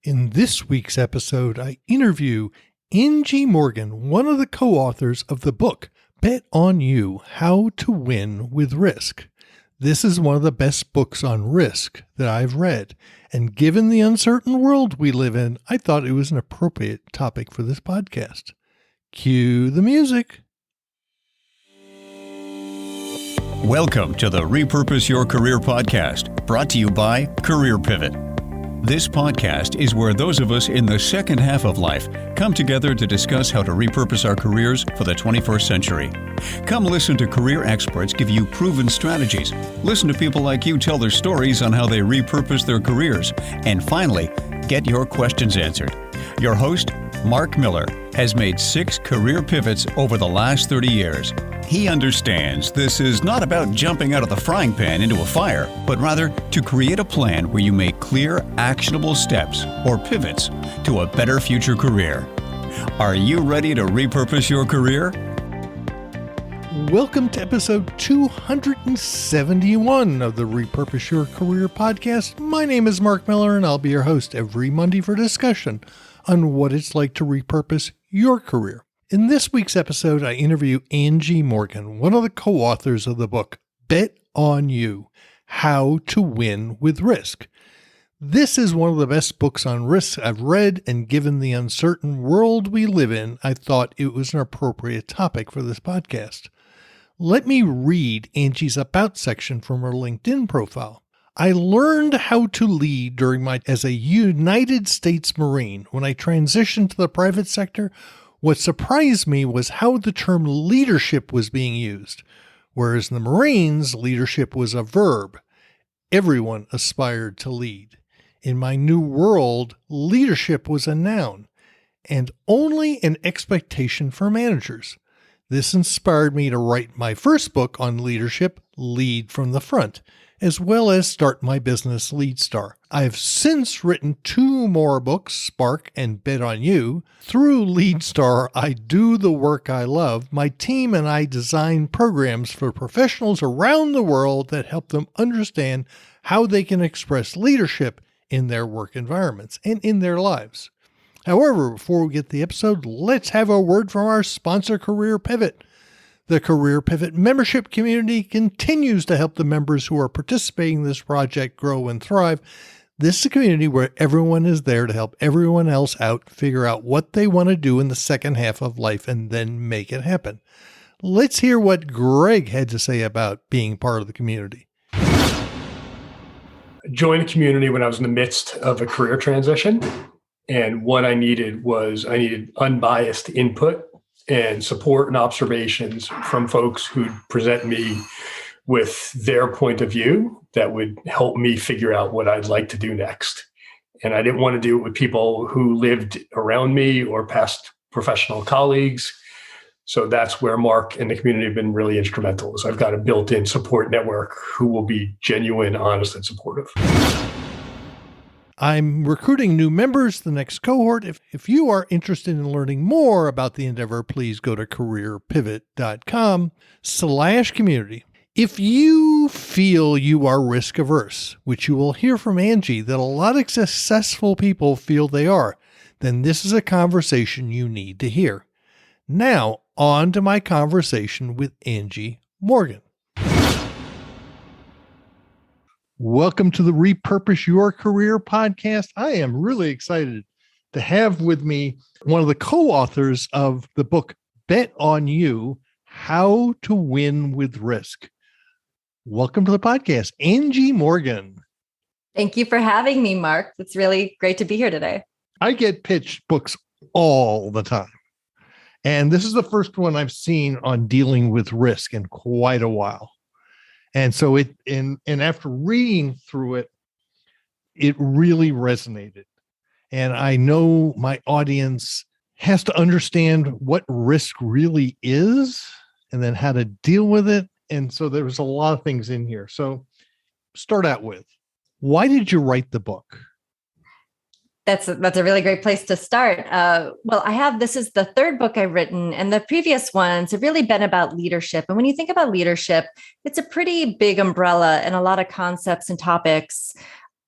In this week's episode, I interview Angie Morgan, one of the co-authors of the book, Bet on You, How to Win with Risk. This is one of the best books on risk that I've read, and given the uncertain world we live in, I thought it was an appropriate topic for this podcast. Cue the music. Welcome to the Repurpose Your Career podcast, brought to you by Career Pivot. This podcast is where those of us in the second half of life come together to discuss how to repurpose our careers for the 21st century. Come listen to career experts give you proven strategies. Listen to people like you tell their stories on how they repurpose their careers. And finally, get your questions answered. Your host, Mark Miller, has made 6 career pivots over the last 30 years. He understands this is not about jumping out of the frying pan into a fire, but rather to create a plan where you make clear, actionable steps or pivots to a better future career. Are you ready to repurpose your career? Welcome to episode 271 of the Repurpose Your Career podcast. My name is Mark Miller, and I'll be your host every Monday for discussion on what it's like to repurpose your career. In this week's episode, I interview Angie Morgan, one of the co-authors of the book, Bet on You, How to Win with Risk. This is one of the best books on risk I've read, and given the uncertain world we live in, I thought it was an appropriate topic for this podcast. Let me read Angie's About section from her LinkedIn profile. I learned how to lead as a United States Marine. When I transitioned to the private sector, what surprised me was how the term leadership was being used. Whereas in the Marines, leadership was a verb. Everyone aspired to lead. In my new world, leadership was a noun, and only an expectation for managers. This inspired me to write my first book on leadership, Lead from the Front, as well as start my business, LeadStar. I have since written 2 more books, Spark and Bet on You. Through LeadStar, I do the work I love. My team and I design programs for professionals around the world that help them understand how they can express leadership in their work environments and in their lives. However, before we get to the episode, let's have a word from our sponsor, Career Pivot. The Career Pivot membership community continues to help the members who are participating in this project grow and thrive. This is a community where everyone is there to help everyone else out, figure out what they want to do in the second half of life, and then make it happen. Let's hear what Greg had to say about being part of the community. I joined the community when I was in the midst of a career transition. And what I needed unbiased input and support and observations from folks who'd present me with their point of view that would help me figure out what I'd like to do next. And I didn't want to do it with people who lived around me or past professional colleagues. So that's where Mark and the community have been really instrumental. So I've got a built-in support network who will be genuine, honest, and supportive. I'm recruiting new members, the next cohort. If you are interested in learning more about the endeavor, please go to careerpivot.com/community. If you feel you are risk averse, which you will hear from Angie that a lot of successful people feel they are, then this is a conversation you need to hear. Now, on to my conversation with Angie Morgan. Welcome to the Repurpose Your Career podcast. I am really excited to have with me one of the co-authors of the book, Bet on You, How to Win with Risk. Welcome to the podcast, Angie Morgan. Thank you for having me, Mark. It's really great to be here today. I get pitched books all the time. And this is the first one I've seen on dealing with risk in quite a while. And so after reading through it, it really resonated. And I know my audience has to understand what risk really is and then how to deal with it. And so there was a lot of things in here. So start out with, why did you write the book? That's a really great place to start. This is the 3rd book I've written, and the previous ones have really been about leadership. And when you think about leadership, it's a pretty big umbrella and a lot of concepts and topics.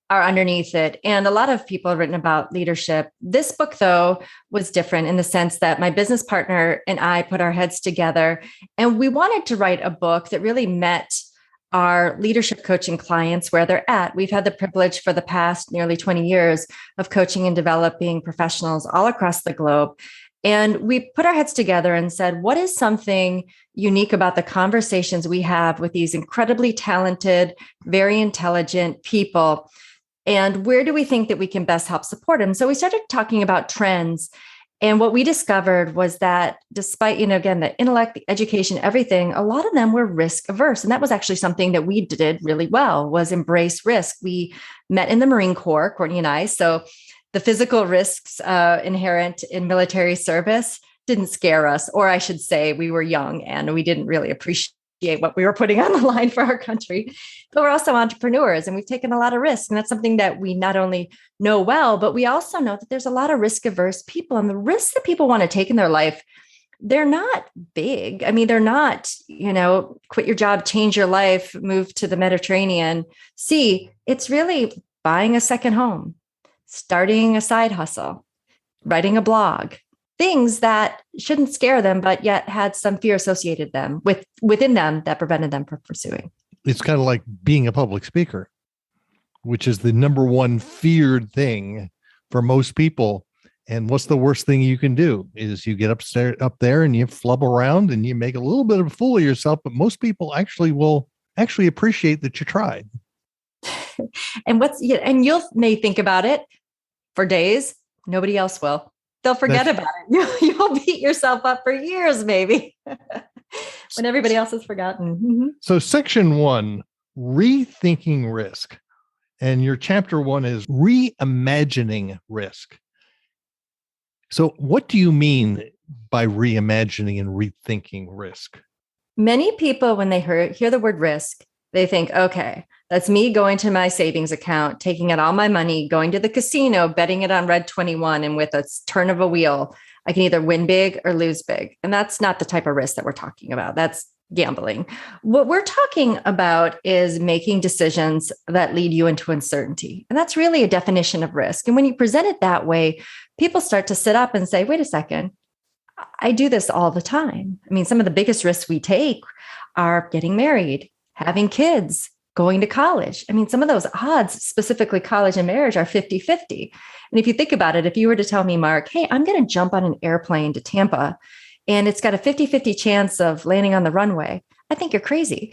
are underneath it. And a lot of people have written about leadership. This book, though, was different in the sense that my business partner and I put our heads together, and we wanted to write a book that really met our leadership coaching clients where they're at. We've had the privilege for the past nearly 20 years of coaching and developing professionals all across the globe. And we put our heads together and said, what is something unique about the conversations we have with these incredibly talented, very intelligent people? And where do we think that we can best help support them? So we started talking about trends. And what we discovered was that despite, again, the intellect, the education, everything, a lot of them were risk averse. And that was actually something that we did really well, was embrace risk. We met in the Marine Corps, Courtney and I. So the physical risks inherent in military service didn't scare us, or I should say we were young and we didn't really appreciate what we were putting on the line for our country. But we're also entrepreneurs and we've taken a lot of risks. And that's something that we not only know well, but we also know that there's a lot of risk averse people, and the risks that people want to take in their life, they're not big. I mean, they're not, quit your job, change your life, move to the Mediterranean. It's really buying a second home, starting a side hustle, writing a blog, things that shouldn't scare them, but yet had some fear associated within them that prevented them from pursuing. It's kind of like being a public speaker, which is the number one feared thing for most people. And what's the worst thing you can do is you get up there and you flub around and you make a little bit of a fool of yourself. But most people will appreciate that you tried. And you may think about it for days. Nobody else will. They'll forget about it. You'll beat yourself up for years, maybe, when everybody else has forgotten. Mm-hmm. So section 1, rethinking risk. And your chapter 1 is reimagining risk. So what do you mean by reimagining and rethinking risk? Many people, when they hear the word risk, they think, okay, that's me going to my savings account, taking out all my money, going to the casino, betting it on Red 21. And with a turn of a wheel, I can either win big or lose big. And that's not the type of risk that we're talking about. That's gambling. What we're talking about is making decisions that lead you into uncertainty. And that's really a definition of risk. And when you present it that way, people start to sit up and say, wait a second, I do this all the time. I mean, some of the biggest risks we take are getting married, having kids, going to college. I mean, some of those odds, specifically college and marriage, are 50-50. And if you think about it, if you were to tell me, Mark, hey, I'm going to jump on an airplane to Tampa, and it's got a 50-50 chance of landing on the runway, I think you're crazy.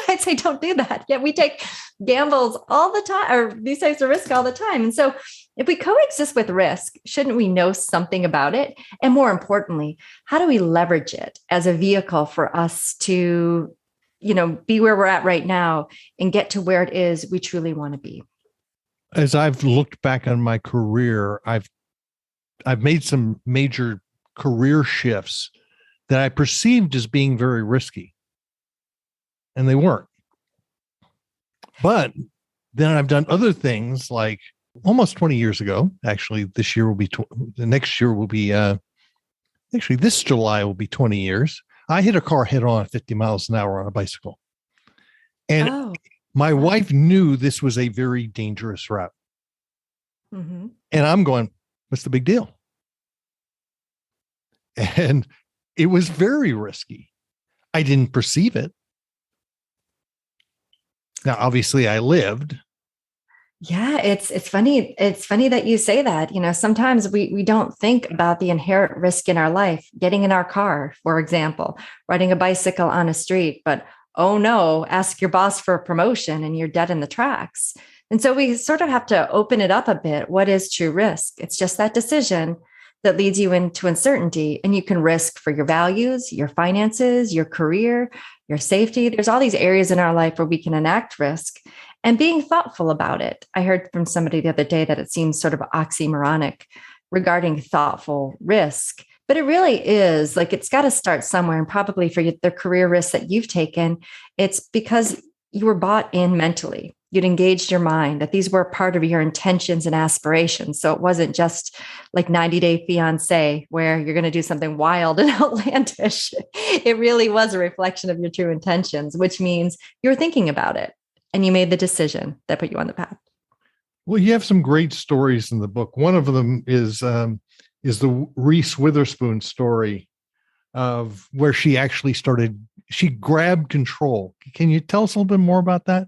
I'd say, don't do that. Yet we take gambles all the time, or these types of risk all the time. And so if we coexist with risk, shouldn't we know something about it? And more importantly, how do we leverage it as a vehicle for us to be where we're at right now and get to where it is we truly want to be? As I've looked back on my career, I've made some major career shifts that I perceived as being very risky, and they weren't. But then I've done other things, like almost 20 years ago. Actually, this year will be the next year will be actually this July will be 20 years. I hit a car head on at 50 miles an hour on a bicycle. And my wife knew this was a very dangerous route. Mm-hmm. And I'm going, what's the big deal? And it was very risky. I didn't perceive it. Now, obviously, I lived. Yeah, it's funny. It's funny that you say that. Sometimes we don't think about the inherent risk in our life, getting in our car, for example, riding a bicycle on a street. But oh no, ask your boss for a promotion and you're dead in the tracks. And so we sort of have to open it up a bit. What is true risk? It's just that decision that leads you into uncertainty, and you can risk for your values, your finances, your career, your safety. There's all these areas in our life where we can enact risk. And being thoughtful about it. I heard from somebody the other day that it seems sort of oxymoronic regarding thoughtful risk, but it really is it's got to start somewhere. And probably for the career risks that you've taken, it's because you were bought in mentally. You'd engaged your mind that these were part of your intentions and aspirations. So it wasn't just like 90 Day Fiancé where you're going to do something wild and outlandish. It really was a reflection of your true intentions, which means you were thinking about it. And you made the decision that put you on the path. Well, you have some great stories in the book. One of them is the Reese Witherspoon story of where she actually she grabbed control. Can you tell us a little bit more about that?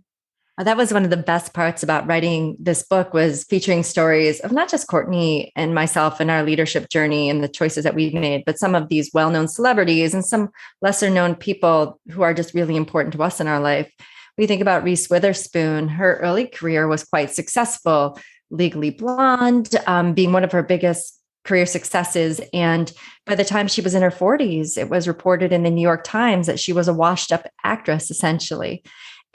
That was one of the best parts about writing this book, was featuring stories of not just Courtney and myself and our leadership journey and the choices that we've made, but some of these well-known celebrities and some lesser known people who are just really important to us in our life. We think about Reese Witherspoon. Her early career was quite successful, Legally Blonde, being one of her biggest career successes. And by the time she was in her 40s, it was reported in the New York Times that she was a washed up actress, essentially.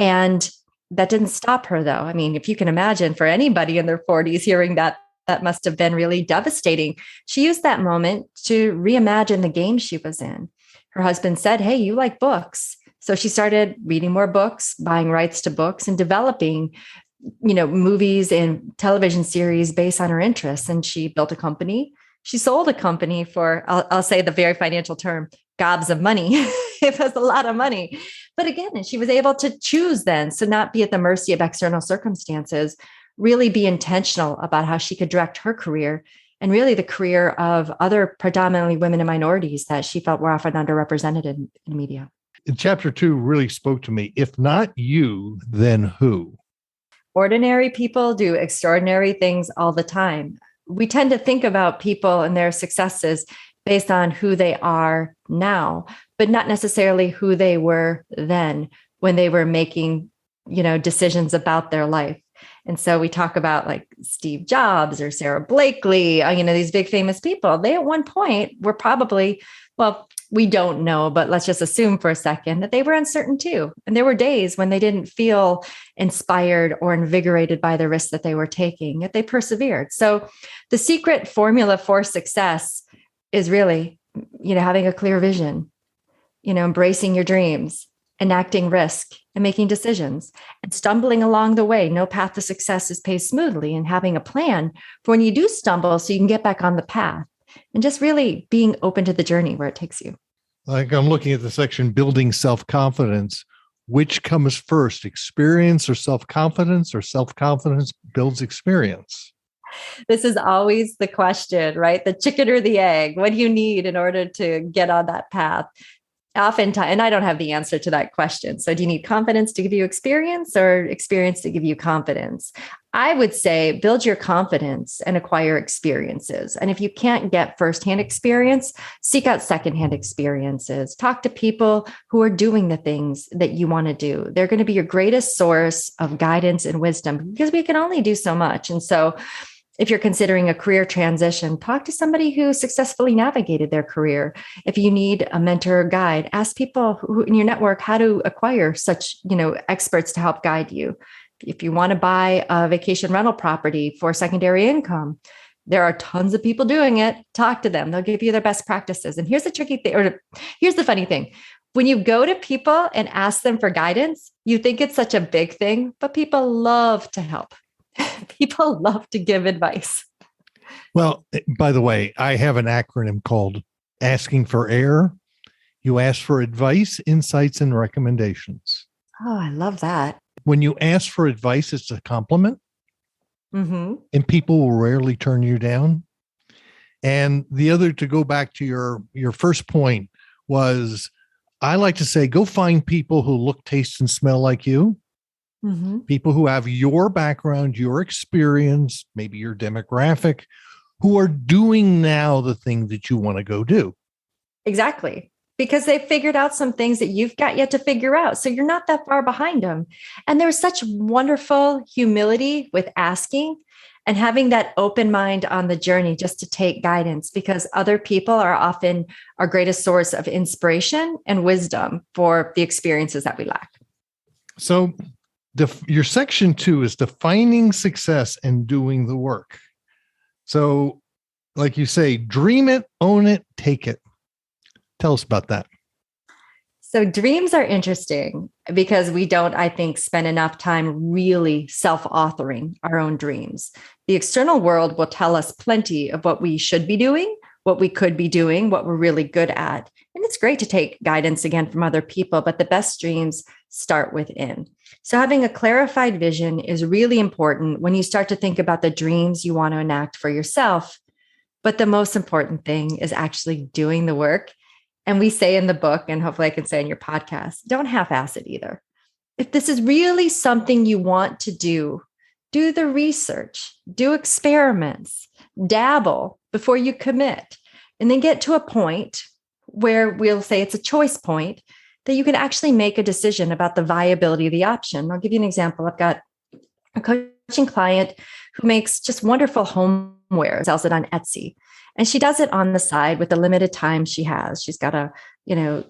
And that didn't stop her, though. I mean, if you can imagine, for anybody in their 40s hearing that, that must have been really devastating. She used that moment to reimagine the game she was in. Her husband said, "Hey, you like books." So she started reading more books, buying rights to books, and developing, movies and television series based on her interests. And she built a company. She sold a company for, I'll say the very financial term, gobs of money. It was a lot of money. But again, she was able to choose then, so not be at the mercy of external circumstances, really be intentional about how she could direct her career and really the career of other predominantly women and minorities that she felt were often underrepresented in media. Chapter 2 really spoke to me. If not you, then who? Ordinary people do extraordinary things all the time. We tend to think about people and their successes based on who they are now, but not necessarily who they were then when they were making, decisions about their life. And so we talk about like Steve Jobs or Sarah Blakely, these big famous people. They at one point were probably, we don't know, but let's just assume for a second that they were uncertain too. And there were days when they didn't feel inspired or invigorated by the risks that they were taking, yet they persevered. So the secret formula for success is really, having a clear vision, embracing your dreams, enacting risk and making decisions and stumbling along the way. No path to success is paved smoothly, and having a plan for when you do stumble so you can get back on the path, and just really being open to the journey where it takes you. Like I'm looking at the section, building self-confidence. Which comes first, experience or self-confidence, or self-confidence builds experience? This is always the question, right? The chicken or the egg? What do you need in order to get on that path? Oftentimes, and I don't have the answer to that question. So do you need confidence to give you experience, or experience to give you confidence? I would say build your confidence and acquire experiences. And if you can't get firsthand experience, seek out secondhand experiences. Talk to people who are doing the things that you want to do. They're going to be your greatest source of guidance and wisdom, because we can only do so much. And so if you're considering a career transition, talk to somebody who successfully navigated their career. If you need a mentor or guide, ask people who in your network how to acquire such, experts to help guide you. If you want to buy a vacation rental property for secondary income, there are tons of people doing it. Talk to them. They'll give you their best practices. And here's the tricky thing, or here's the funny thing. When you go to people and ask them for guidance, you think it's such a big thing, but people love to help. People love to give advice. Well, by the way, I have an acronym called asking for air. You ask for advice, insights, and recommendations. Oh, I love that. When you ask for advice, it's a compliment. Mm-hmm. And people will rarely turn you down. And the other, to go back to your first point, was I like to say, go find people who look, taste, and smell like you. Mm-hmm. People who have your background, your experience, maybe your demographic, who are doing now the thing that you want to go do. Exactly. Because they've figured out some things that you've got yet to figure out. So you're not that far behind them. And there's such wonderful humility with asking and having that open mind on the journey just to take guidance, because other people are often our greatest source of inspiration and wisdom for the experiences that we lack. So your section 2 is defining success and doing the work. So like you say, dream it, own it, take it. Tell us about that. So dreams are interesting because we don't, I think, spend enough time really self-authoring our own dreams. The external world will tell us plenty of what we should be doing, what we could be doing, what we're really good at. And it's great to take guidance again from other people, but the best dreams start within. So having a clarified vision is really important when you start to think about the dreams you want to enact for yourself. But the most important thing is actually doing the work. And we say in the book, and hopefully I can say in your podcast, don't half-ass it either. If this is really something you want to do the research, do experiments, dabble before you commit, and then get to a point where we'll say it's a choice point that you can actually make a decision about the viability of the option. I'll give you an example. I've got a coaching client who makes just wonderful homeware, sells it on Etsy. And she does it on the side with the limited time she has. She's got a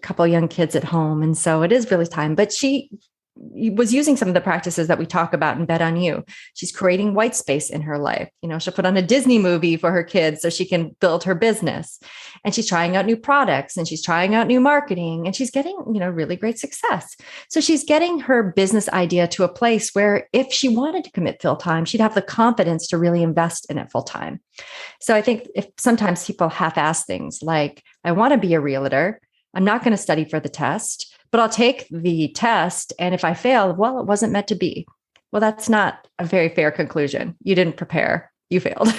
couple young kids at home. And so it is really time, but she was using some of the practices that we talk about in Bet on You. She's creating white space in her life. She'll put on a Disney movie for her kids so she can build her business. And she's trying out new products and she's trying out new marketing and she's getting, really great success. So she's getting her business idea to a place where if she wanted to commit full time, she'd have the confidence to really invest in it full time. So I think if sometimes people half-ass things like, I want to be a realtor, I'm not going to study for the test, but I'll take the test. And if I fail, well, it wasn't meant to be. Well, that's not a very fair conclusion. You didn't prepare. You failed.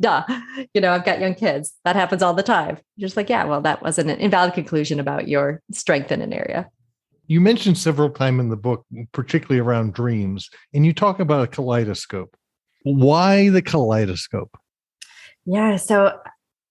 Duh. I've got young kids. That happens all the time. You're just like, yeah, well, that wasn't an invalid conclusion about your strength in an area. You mentioned several times in the book, particularly around dreams, and you talk about a kaleidoscope. Why the kaleidoscope? Yeah. So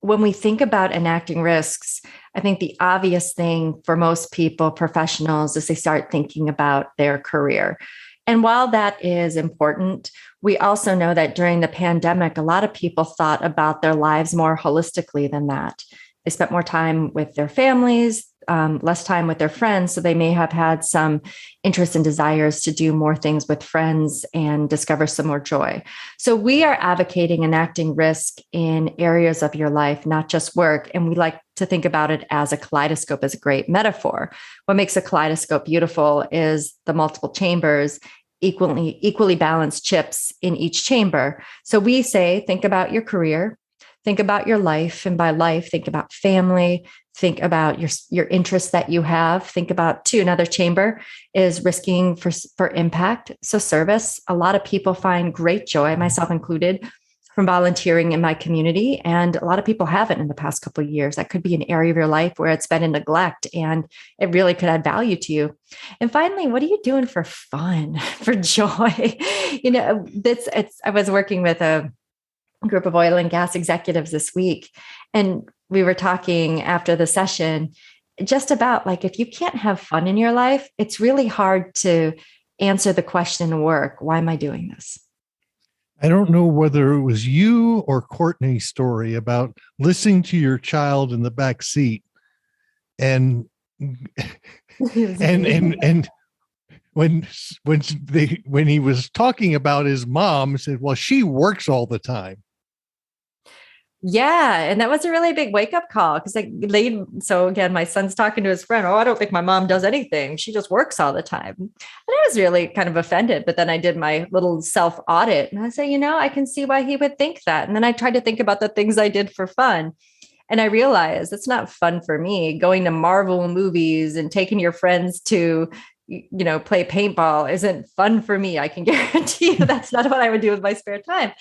when we think about enacting risks, I think the obvious thing for most people, professionals, is they start thinking about their career. And while that is important, we also know that during the pandemic, a lot of people thought about their lives more holistically than that. They spent more time with their families, less time with their friends. So they may have had some interests and desires to do more things with friends and discover some more joy. So we are advocating enacting risk in areas of your life, not just work. And we like to think about it as a kaleidoscope, as a great metaphor. What makes a kaleidoscope beautiful is the multiple chambers, equally balanced chips in each chamber. So we say, think about your career, think about your life. And by life, think about family, think about your interests that you have. Think about too, another chamber is risking for impact. So service, a lot of people find great joy, myself included, from volunteering in my community. And a lot of people haven't in the past couple of years. That could be an area of your life where it's been in neglect and it really could add value to you. And finally, what are you doing for fun, for joy? I was working with a group of oil and gas executives this week. And we were talking after the session just about if you can't have fun in your life, it's really hard to answer the question in work, why am I doing this? I don't know whether it was you or Courtney's story about listening to your child in the back seat and when he was talking about his mom, he said, well, she works all the time. Yeah. And that was a really big wake-up call because so again, my son's talking to his friend. Oh, I don't think my mom does anything. She just works all the time. And I was really kind of offended. But then I did my little self-audit and I say, I can see why he would think that. And then I tried to think about the things I did for fun. And I realized it's not fun for me. Going to Marvel movies and taking your friends to play paintball isn't fun for me. I can guarantee you that's not what I would do with my spare time.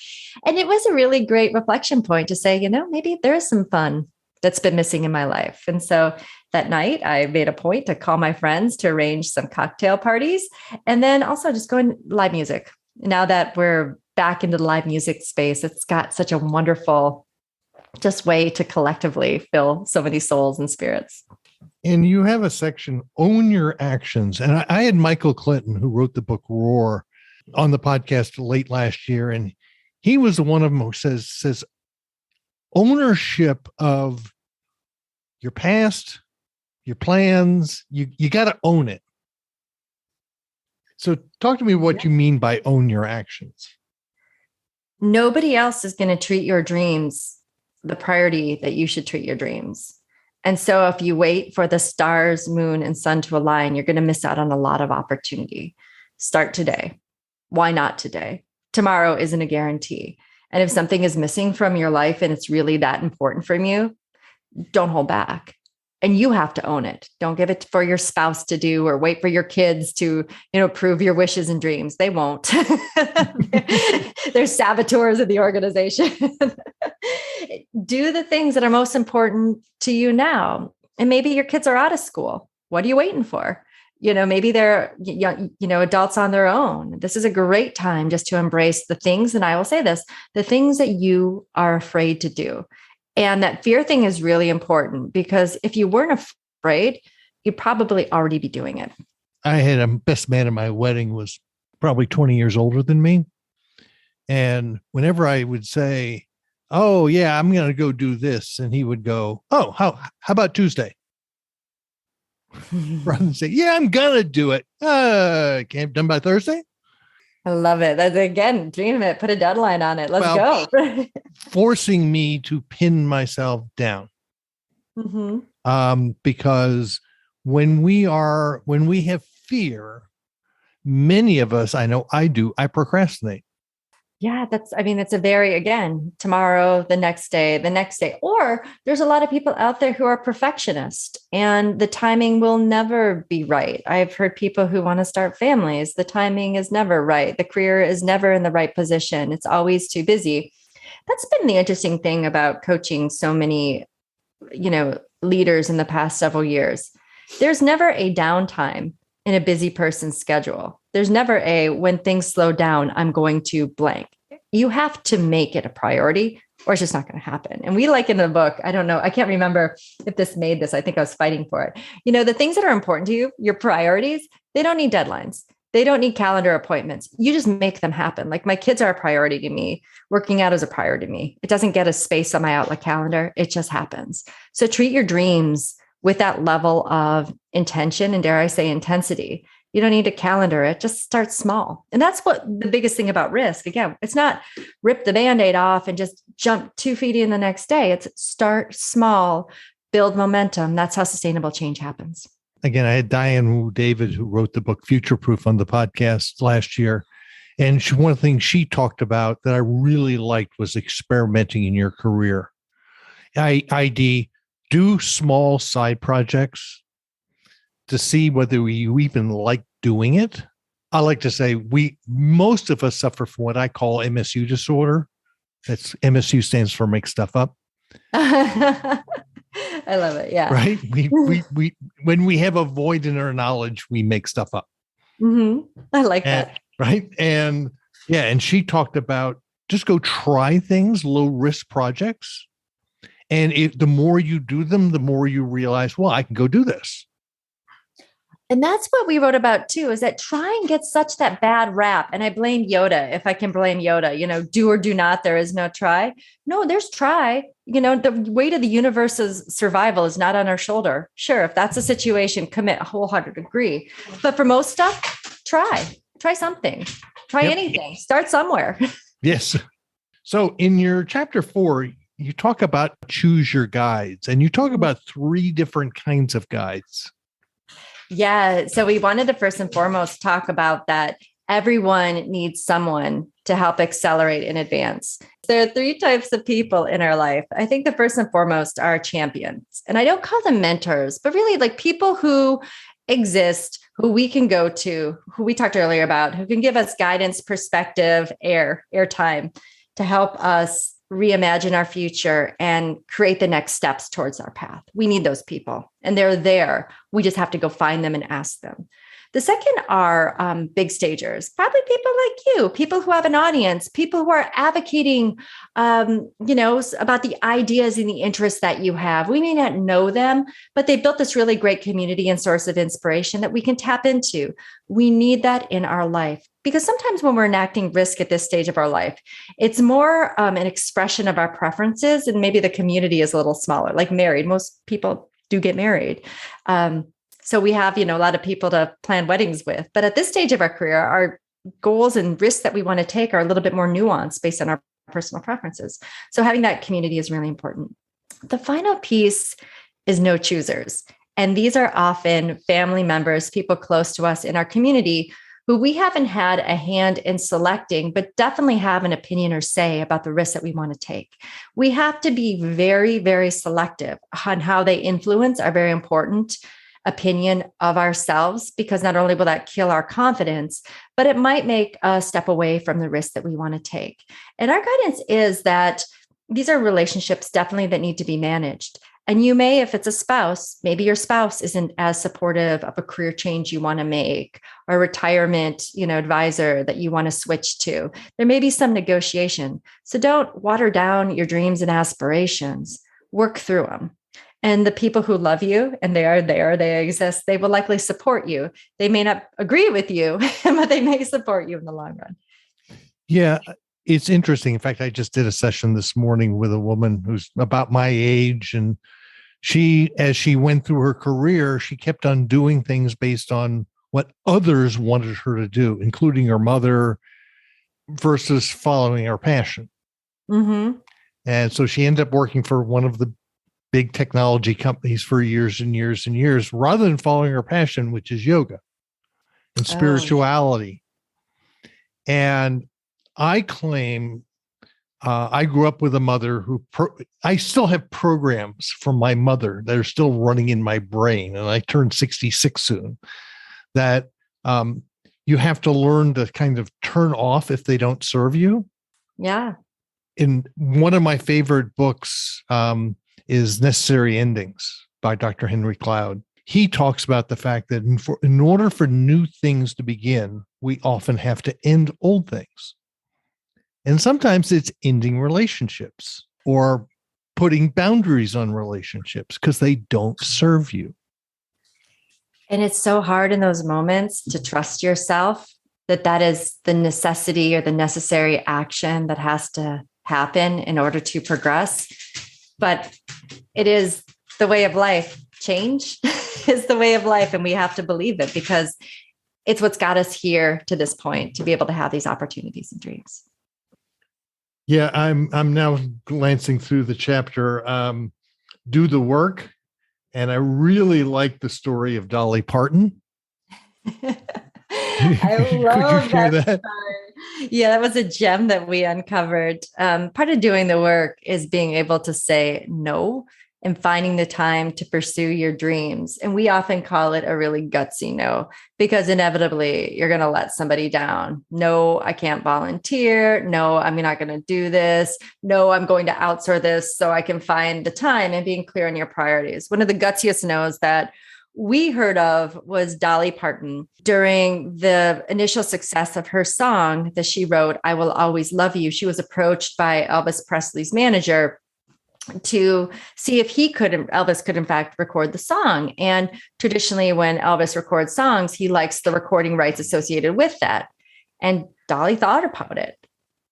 And it was a really great reflection point to say, maybe there is some fun that's been missing in my life. And so that night I made a point to call my friends to arrange some cocktail parties and then also just go in live music. Now that we're back into the live music space, it's got such a wonderful just way to collectively fill so many souls and spirits. And you have a section, Own Your Actions. And I had Michael Clinton, who wrote the book Roar, on the podcast late last year. And he was the one of them who says ownership of your past, your plans, you got to own it. So talk to me what you mean by own your actions. Nobody else is going to treat your dreams the priority that you should treat your dreams. And so if you wait for the stars, moon, and sun to align, you're going to miss out on a lot of opportunity. Start today. Why not today? Tomorrow isn't a guarantee. And if something is missing from your life and it's really that important from you, don't hold back. And you have to own it. Don't give it for your spouse to do or wait for your kids to, prove your wishes and dreams. They won't. They're saboteurs of the organization. Do the things that are most important to you now. And maybe your kids are out of school. What are you waiting for? Maybe they're young, adults on their own. This is a great time just to embrace the things. And I will say this, the things that you are afraid to do. And that fear thing is really important, because if you weren't afraid, you'd probably already be doing it. I had a best man at my wedding was probably 20 years older than me. And whenever I would say, oh yeah, I'm going to go do this. And he would go, oh, how about Tuesday? Rather than say, yeah, I'm going to do it. Can't be done by Thursday. I love it. That's, again, dream it, put a deadline on it. Let's go. Forcing me to pin myself down. Because when we have fear, many of us, I know I do, I procrastinate. Yeah, it's a very, again, tomorrow, the next day. Or there's a lot of people out there who are perfectionists and the timing will never be right. I've heard people who want to start families. The timing is never right. The career is never in the right position. It's always too busy. That's been the interesting thing about coaching so many, leaders in the past several years. There's never a downtime in a busy person's schedule. There's never when things slow down, I'm going to blank. You have to make it a priority or it's just not going to happen. And we in the book, I don't know, I can't remember if this made this. I think I was fighting for it. The things that are important to you, your priorities, they don't need deadlines. They don't need calendar appointments. You just make them happen. Like my kids are a priority to me. Working out is a priority to me. It doesn't get a space on my Outlook calendar. It just happens. So treat your dreams with that level of intention and, dare I say, intensity. You don't need to calendar it. Just start small. And that's what the biggest thing about risk. Again, it's not rip the Band-Aid off and just jump 2 feet in the next day. It's start small, build momentum. That's how sustainable change happens. Again, I had Diane David, who wrote the book Future Proof, on the podcast last year. And one of the things she talked about that I really liked was experimenting in your career. ID, do small side projects to see whether you even like doing it. I like to say most of us suffer from what I call MSU disorder. That's MSU stands for make stuff up. I love it. Yeah. Right. We when we have a void in our knowledge, we make stuff up. I like that. Right. And yeah. And she talked about just go try things, low risk projects. And the more you do them, the more you realize, well, I can go do this. And that's what we wrote about too, is that trying gets such that bad rap. And I blame Yoda, if I can blame Yoda, do or do not, there is no try. No, there's try. The weight of the universe's survival is not on our shoulder. Sure, if that's a situation, commit, wholehearted agree. But for most stuff, try something, anything, start somewhere. Yes. So in your chapter 4, you talk about choose your guides, and you talk about 3 different kinds of guides. Yeah. So we wanted to first and foremost talk about that everyone needs someone to help accelerate in advance. There are 3 types of people in our life. I think the first and foremost are champions. And I don't call them mentors, but really like people who exist, who we can go to, who we talked earlier about, who can give us guidance, perspective, airtime to help us reimagine our future and create the next steps towards our path. We need those people, and they're there. We just have to go find them and ask them. The second are big stagers, probably people like you, people who have an audience, people who are advocating, about the ideas and the interests that you have. We may not know them, but they built this really great community and source of inspiration that we can tap into. We need that in our life, because sometimes when we're enacting risk at this stage of our life, it's more an expression of our preferences, and maybe the community is a little smaller. Like married, most people do get married. So we have, a lot of people to plan weddings with. But at this stage of our career, our goals and risks that we want to take are a little bit more nuanced based on our personal preferences. So having that community is really important. The final piece is no choosers. And these are often family members, people close to us in our community who we haven't had a hand in selecting, but definitely have an opinion or say about the risks that we want to take. We have to be very, very selective on how they influence our very important opinion of ourselves, because not only will that kill our confidence, but it might make us step away from the risk that we want to take. And our guidance is that these are relationships definitely that need to be managed. And you may, if it's a spouse, maybe your spouse isn't as supportive of a career change you want to make, or a retirement, advisor that you want to switch to. There may be some negotiation. So don't water down your dreams and aspirations. Work through them. And the people who love you, and they are there, they exist, they will likely support you. They may not agree with you, but they may support you in the long run. Yeah, it's interesting. In fact, I just did a session this morning with a woman who's about my age, and as she went through her career, she kept on doing things based on what others wanted her to do, including her mother, versus following her passion. Mm-hmm. And so she ended up working for one of the big technology companies for years and years and years, rather than following her passion, which is yoga and spirituality. And I claim I grew up with a mother who I still have programs from my mother that are still running in my brain. And I turned 66 soon, that you have to learn to kind of turn off if they don't serve you. Yeah. In one of my favorite books is Necessary Endings by Dr. Henry Cloud. He talks about the fact that in order for new things to begin, we often have to end old things. And sometimes it's ending relationships or putting boundaries on relationships because they don't serve you. And it's so hard in those moments to trust yourself that is the necessity or the necessary action that has to happen in order to progress. But it is the way of life. Change is the way of life. And we have to believe it, because it's what's got us here to this point to be able to have these opportunities and dreams. Yeah, I'm now glancing through the chapter, Do the Work. And I really like the story of Dolly Parton. I love Could you share that. Yeah, that was a gem that we uncovered. Part of doing the work is being able to say no and finding the time to pursue your dreams. And we often call it a really gutsy no, because inevitably you're going to let somebody down. No, I can't volunteer. No, I'm not going to do this. No, I'm going to outsource this so I can find the time, and being clear on your priorities. One of the gutsiest no's that we heard of was Dolly Parton. During the initial success of her song that she wrote, I Will Always Love You, she was approached by Elvis Presley's manager to see if Elvis could in fact record the song. And traditionally when Elvis records songs, he likes the recording rights associated with that. And Dolly thought about it.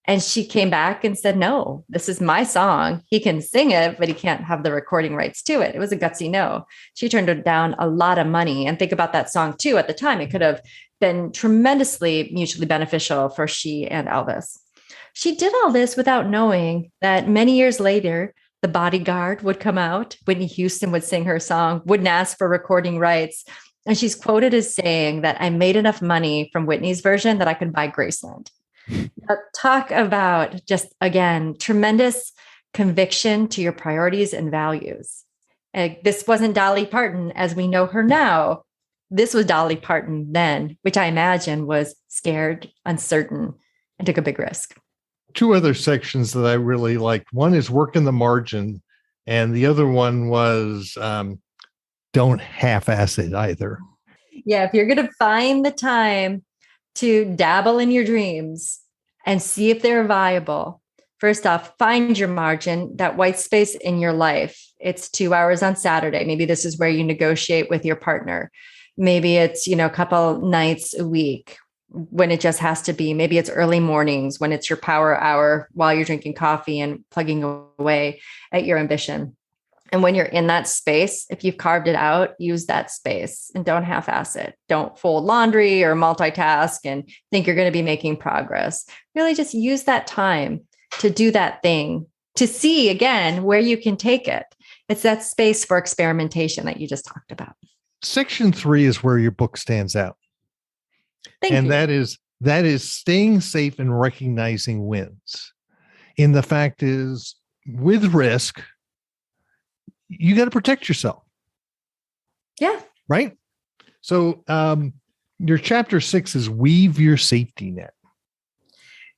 And she came back and said, no, this is my song. He can sing it, but he can't have the recording rights to it. It was a gutsy no. She turned down a lot of money. And think about that song too. At the time, it could have been tremendously mutually beneficial for she and Elvis. She did all this without knowing that many years later, The Bodyguard would come out. Whitney Houston would sing her song, wouldn't ask for recording rights. And she's quoted as saying that I made enough money from Whitney's version that I could buy Graceland. Talk about just, again, tremendous conviction to your priorities and values. This wasn't Dolly Parton as we know her now. This was Dolly Parton then, which I imagine was scared, uncertain, and took a big risk. Two other sections that I really liked. One is Work in the Margin, and the other one was Don't half-ass it either. Yeah, if you're going to find the time to dabble in your dreams and see if they're viable, first off, find your margin, that white space in your life. It's 2 hours on Saturday. Maybe this is where you negotiate with your partner. Maybe it's, a couple nights a week when it just has to be. Maybe it's early mornings when it's your power hour while you're drinking coffee and plugging away at your ambition. And when you're in that space, if you've carved it out, use that space and don't half-ass it. Don't fold laundry or multitask and think you're going to be making progress. Really just use that time to do that thing, to see again where you can take it. It's that space for experimentation that you just talked about. Section 3 is where your book stands out. Thank and you. that is staying safe and recognizing wins. And the fact is, with risk, you got to protect yourself. Yeah. Right. So your chapter 6 is weave your safety net.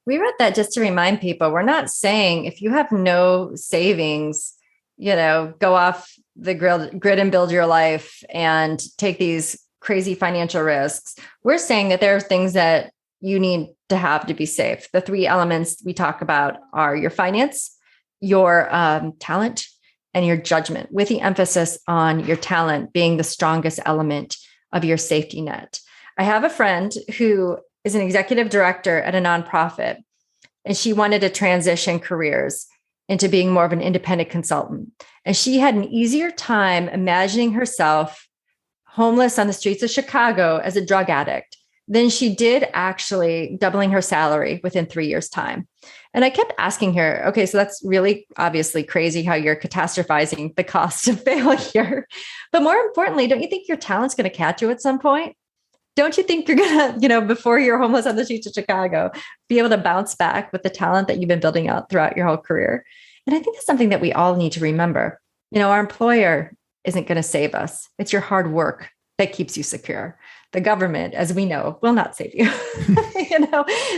We wrote that just to remind people, we're not saying if you have no savings, go off the grid and build your life and take these crazy financial risks. We're saying that there are things that you need to have to be safe. The 3 elements we talk about are your finance, your talent, and your judgment, with the emphasis on your talent being the strongest element of your safety net. I have a friend who is an executive director at a nonprofit, and she wanted to transition careers into being more of an independent consultant. And she had an easier time imagining herself homeless on the streets of Chicago as a drug addict than she did actually doubling her salary within 3 years' time. And I kept asking her, okay, so that's really obviously crazy how you're catastrophizing the cost of failure. But more importantly, don't you think your talent's going to catch you at some point? Don't you think you're going to, before you're homeless on the streets of Chicago, be able to bounce back with the talent that you've been building out throughout your whole career? And I think that's something that we all need to remember. Our employer isn't going to save us. It's your hard work that keeps you secure. The government, as we know, will not save you.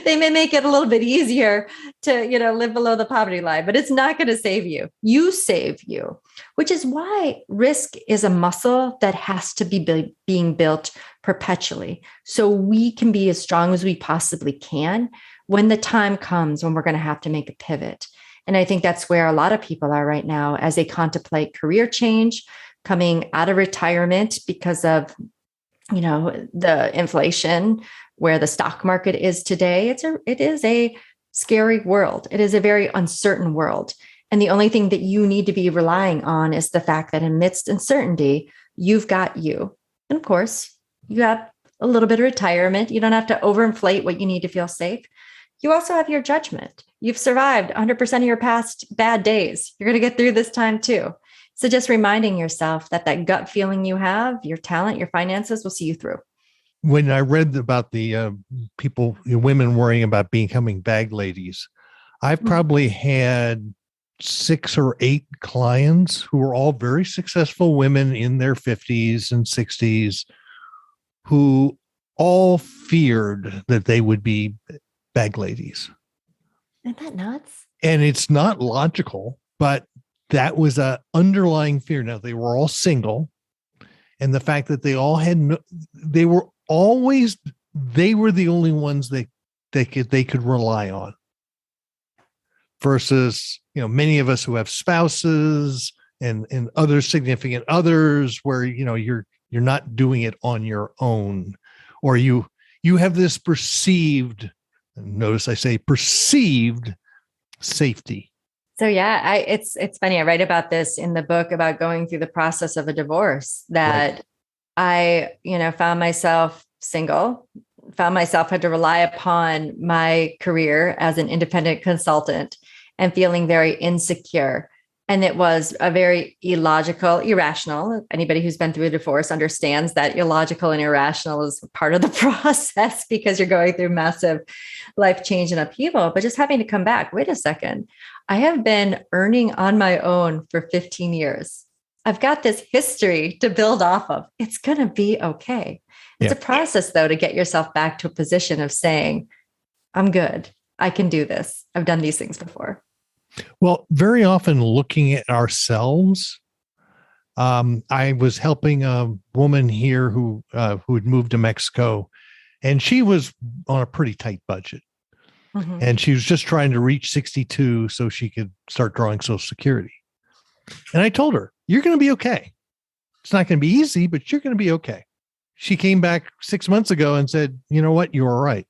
They may make it a little bit easier to, live below the poverty line, but it's not going to save you. You save you, which is why risk is a muscle that has to be being built perpetually. So we can be as strong as we possibly can when the time comes when we're going to have to make a pivot. And I think that's where a lot of people are right now as they contemplate career change, coming out of retirement because of the inflation, where the stock market is today. It is a scary world. It is a very uncertain world. And the only thing that you need to be relying on is the fact that amidst uncertainty, you've got you. And of course, you have a little bit of retirement. You don't have to overinflate what you need to feel safe. You also have your judgment. You've survived 100% of your past bad days. You're going to get through this time too. So just reminding yourself that gut feeling you have, your talent, your finances will see you through. When I read about the women worrying about becoming bag ladies, I've probably had 6 or 8 clients who are all very successful women in their 50s and 60s who all feared that they would be bag ladies. Isn't that nuts? And it's not logical, but that was an underlying fear. Now, they were all single, and the fact that they all had they were the only ones they could rely on, versus many of us who have spouses and other significant others where you're not doing it on your own, or you have this perceived, notice I say perceived, safety. So yeah, it's funny. I write about this in the book about going through the process of a divorce, that right. I, found myself single, had to rely upon my career as an independent consultant and feeling very insecure. And it was a very irrational. Anybody who's been through a divorce understands that illogical and irrational is part of the process because you're going through massive life change and upheaval, but just having to come back. Wait a second. I have been earning on my own for 15 years. I've got this history to build off of. It's going to be okay. It's a process, though, to get yourself back to a position of saying, I'm good. I can do this. I've done these things before. Well, very often looking at ourselves, I was helping a woman here who had moved to Mexico, and she was on a pretty tight budget. Mm-hmm. And she was just trying to reach 62 so she could start drawing Social Security. And I told her, you're going to be okay. It's not going to be easy, but you're going to be okay. She came back 6 months ago and said, you know what? You were right.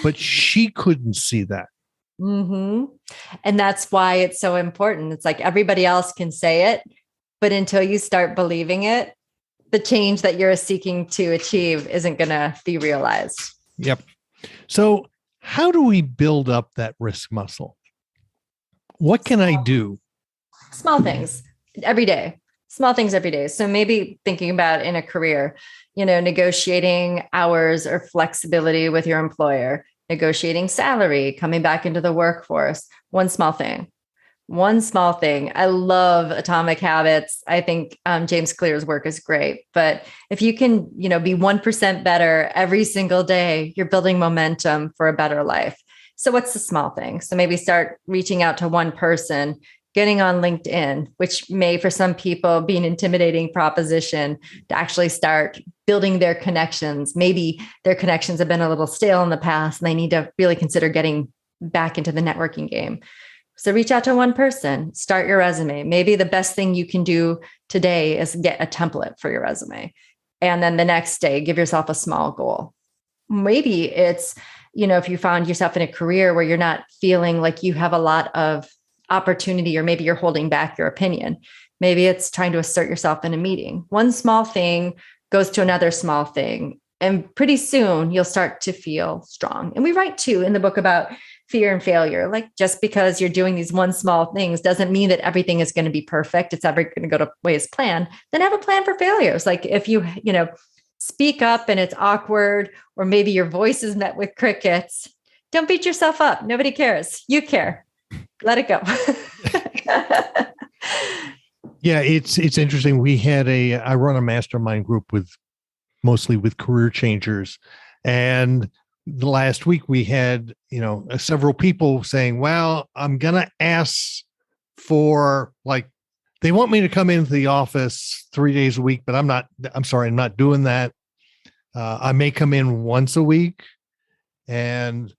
But she couldn't see that. Mm-hmm. And that's why it's so important. It's like everybody else can say it, but until you start believing it, the change that you're seeking to achieve isn't going to be realized. Yep. So how do we build up that risk muscle? What can I do? Small things every day. Small things every day. So maybe thinking about in a career, negotiating hours or flexibility with your employer, negotiating salary, coming back into the workforce. One small thing. One small thing. I love Atomic Habits. I think James Clear's work is great. But if you can, be 1% better every single day, you're building momentum for a better life. So what's the small thing? So maybe start reaching out to one person, getting on LinkedIn, which may for some people be an intimidating proposition to actually start building their connections. Maybe their connections have been a little stale in the past and they need to really consider getting back into the networking game. So reach out to one person, start your resume. Maybe the best thing you can do today is get a template for your resume. And then the next day, give yourself a small goal. Maybe it's, if you found yourself in a career where you're not feeling like you have a lot of opportunity, or maybe you're holding back your opinion. Maybe it's trying to assert yourself in a meeting. One small thing goes to another small thing. And pretty soon you'll start to feel strong. And we write too in the book about fear and failure. Like just because you're doing these one small things doesn't mean that everything is going to be perfect. It's ever going to go the way as planned. Then have a plan for failures. Like if you, speak up and it's awkward, or maybe your voice is met with crickets, don't beat yourself up. Nobody cares. You care. Let it go. Yeah, it's interesting. I run a mastermind group mostly with career changers. And the last week we had, several people saying, well, I'm going to ask for they want me to come into the office 3 days a week, but I'm not doing that. I may come in once a week. And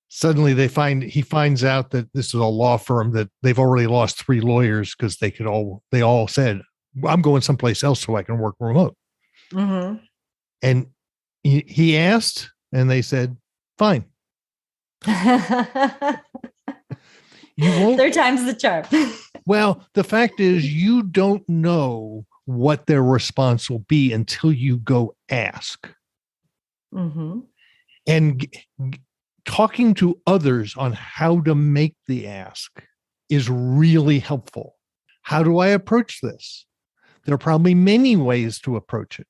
suddenly he finds out that this is a law firm that they've already lost 3 lawyers because they all said, I'm going someplace else so I can work remote. Mm-hmm. And he asked, and they said, fine. You won't. 3 times the charm. Well, the fact is, you don't know what their response will be until you go ask. Mm-hmm. And talking to others on how to make the ask is really helpful. How do I approach this? There are probably many ways to approach it.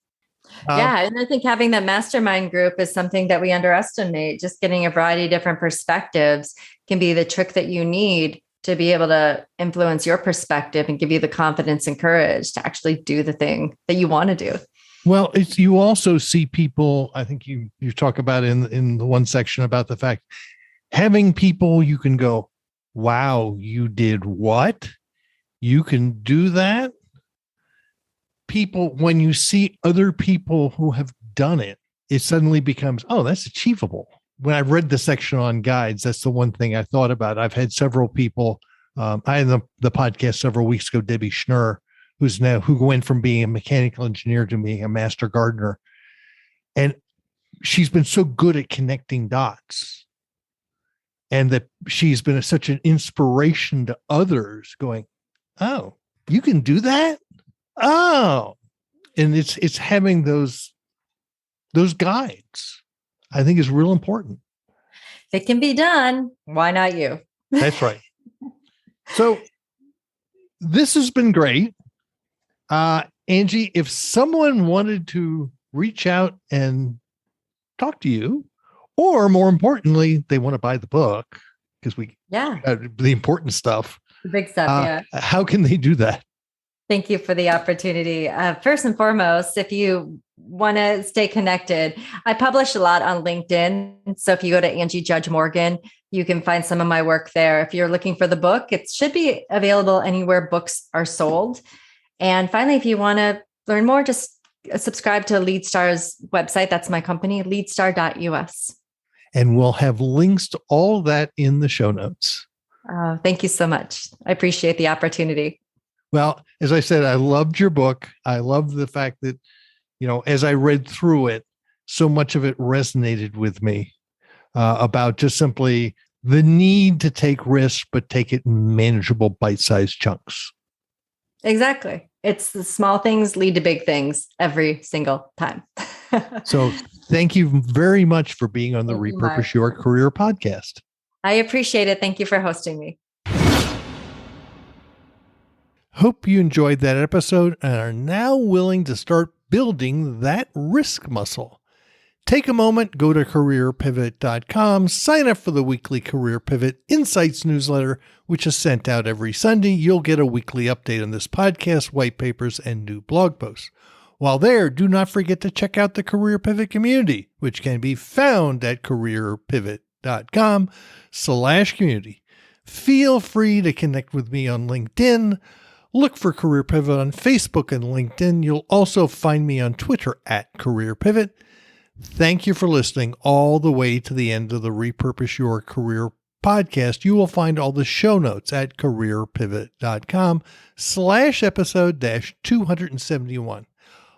Yeah. And I think having that mastermind group is something that we underestimate. Just getting a variety of different perspectives can be the trick that you need to be able to influence your perspective and give you the confidence and courage to actually do the thing that you want to do. Well, you also see people, I think you talk about in the one section about the fact, having people you can go, wow, you did what? You can do that? People, when you see other people who have done it, it suddenly becomes, oh, that's achievable. When I read the section on guides, that's the one thing I thought about. I've had several people, I had the podcast several weeks ago, Debbie Schnurr, who went from being a mechanical engineer to being a master gardener. And she's been so good at connecting dots, and that she's been such an inspiration to others going, oh, you can do that? Oh, and it's having those guides, I think, is real important. If it can be done, why not you? That's right. So this has been great. Angie, if someone wanted to reach out and talk to you, or more importantly, they want to buy the book, because the important stuff, the big stuff, how can they do that? Thank you for the opportunity. First and foremost, if you want to stay connected, I publish a lot on LinkedIn. So if you go to Angie Judge Morgan, you can find some of my work there. If you're looking for the book, it should be available anywhere books are sold. And finally, if you want to learn more, just subscribe to LeadStar's website. That's my company, leadstar.us. And we'll have links to all that in the show notes. Thank you so much. I appreciate the opportunity. Well, as I said, I loved your book. I love the fact that, as I read through it, so much of it resonated with me about just simply the need to take risks, but take it in manageable bite-sized chunks. Exactly. It's the small things lead to big things every single time. So thank you very much for being on the Repurpose Your Career podcast. I appreciate it. Thank you for hosting me. Hope you enjoyed that episode and are now willing to start building that risk muscle. Take a moment, go to careerpivot.com, sign up for the weekly Career Pivot Insights newsletter, which is sent out every Sunday. You'll get a weekly update on this podcast, white papers, and new blog posts. While there, do not forget to check out the Career Pivot community, which can be found at careerpivot.com/community. Feel free to connect with me on LinkedIn. Look for Career Pivot on Facebook and LinkedIn. You'll also find me on Twitter at Career Pivot. Thank you for listening all the way to the end of the Repurpose Your Career podcast. You will find all the show notes at careerpivot.com/episode-271.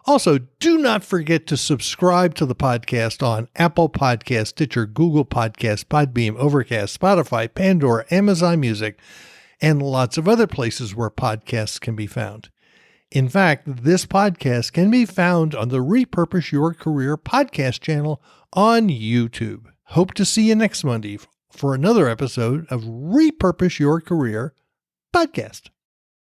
Also, do not forget to subscribe to the podcast on Apple Podcasts, Stitcher, Google Podcasts, Podbeam, Overcast, Spotify, Pandora, Amazon Music, and lots of other places where podcasts can be found. In fact, this podcast can be found on the Repurpose Your Career podcast channel on YouTube. Hope to see you next Monday for another episode of Repurpose Your Career podcast.